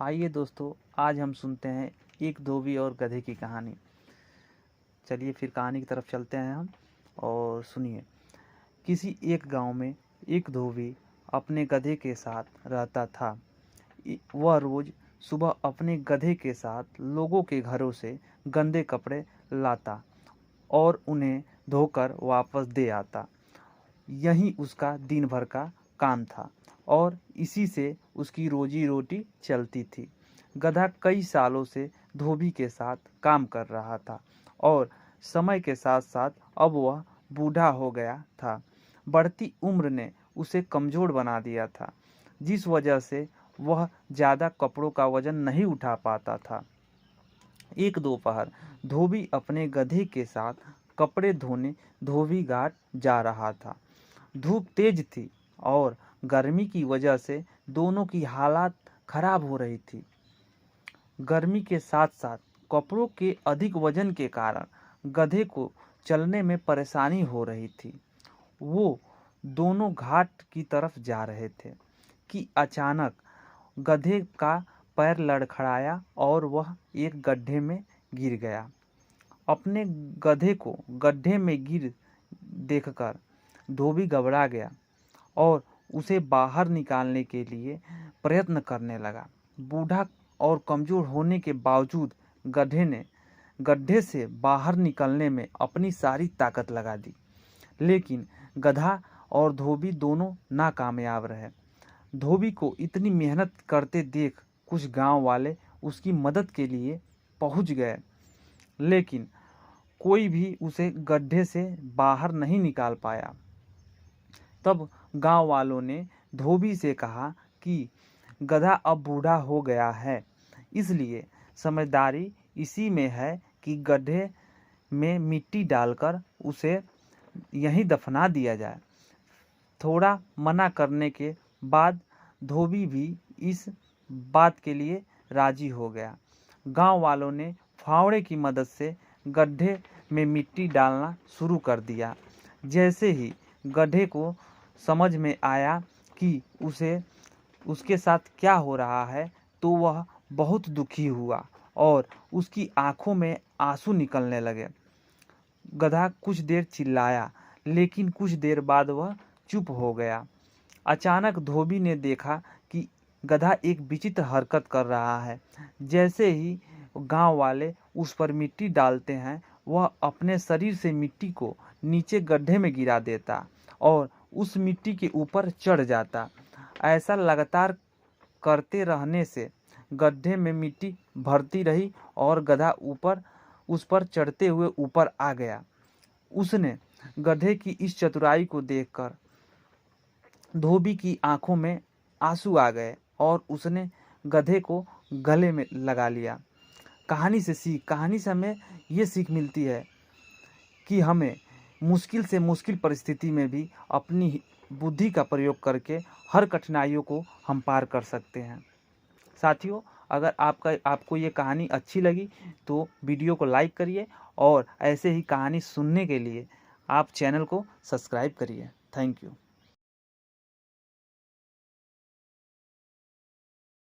आइए दोस्तों, आज हम सुनते हैं एक धोबी और गधे की कहानी। चलिए फिर कहानी की तरफ चलते हैं हम और सुनिए। किसी एक गांव में एक धोबी अपने गधे के साथ रहता था। वह रोज सुबह अपने गधे के साथ लोगों के घरों से गंदे कपड़े लाता और उन्हें धोकर वापस दे आता। यही उसका दिन भर का काम था और इसी से उसकी रोजी रोटी चलती थी। गधा कई सालों से धोबी के साथ काम कर रहा था और समय के साथ साथ अब वह बूढ़ा हो गया था। बढ़ती उम्र ने उसे कमज़ोर बना दिया था, जिस वजह से वह ज़्यादा कपड़ों का वजन नहीं उठा पाता था। एक दोपहर धोबी अपने गधे के साथ कपड़े धोने धोबी घाट जा रहा था। धूप तेज थी और गर्मी की वजह से दोनों की हालत खराब हो रही थी। गर्मी के साथ साथ कपड़ों के अधिक वजन के कारण गधे को चलने में परेशानी हो रही थी। वो दोनों घाट की तरफ जा रहे थे कि अचानक गधे का पैर लड़खड़ाया और वह एक गड्ढे में गिर गया। अपने गधे को गड्ढे में गिर देखकर धोबी घबरा गया और उसे बाहर निकालने के लिए प्रयत्न करने लगा। बूढ़ा और कमज़ोर होने के बावजूद गधे ने गड्ढे से बाहर निकलने में अपनी सारी ताकत लगा दी, लेकिन गधा और धोबी दोनों नाकामयाब रहे। धोबी को इतनी मेहनत करते देख कुछ गांव वाले उसकी मदद के लिए पहुंच गए, लेकिन कोई भी उसे गड्ढे से बाहर नहीं निकाल पाया। तब गांव वालों ने धोबी से कहा कि गधा अब बूढ़ा हो गया है, इसलिए समझदारी इसी में है कि गड्ढे में मिट्टी डालकर उसे यहीं दफना दिया जाए। थोड़ा मना करने के बाद धोबी भी इस बात के लिए राजी हो गया। गांव वालों ने फावड़े की मदद से गड्ढे में मिट्टी डालना शुरू कर दिया। जैसे ही गड्ढे को समझ में आया कि उसके साथ क्या हो रहा है, तो वह बहुत दुखी हुआ और उसकी आंखों में आंसू निकलने लगे। गधा कुछ देर चिल्लाया, लेकिन कुछ देर बाद वह चुप हो गया। अचानक धोबी ने देखा कि गधा एक विचित्र हरकत कर रहा है। जैसे ही गांव वाले उस पर मिट्टी डालते हैं, वह अपने शरीर से मिट्टी को नीचे गड्ढे में गिरा देता और उस मिट्टी के ऊपर चढ़ जाता। ऐसा लगातार करते रहने से गड्ढे में मिट्टी भरती रही और गधा उस पर चढ़ते हुए ऊपर आ गया। उसने गधे की इस चतुराई को देखकर धोबी की आंखों में आंसू आ गए और उसने गधे को गले में लगा लिया। कहानी से हमें ये सीख मिलती है कि हमें मुश्किल से मुश्किल परिस्थिति में भी अपनी बुद्धि का प्रयोग करके हर कठिनाइयों को हम पार कर सकते हैं। साथियों, अगर आपको ये कहानी अच्छी लगी तो वीडियो को लाइक करिए और ऐसे ही कहानी सुनने के लिए आप चैनल को सब्सक्राइब करिए। Thank you.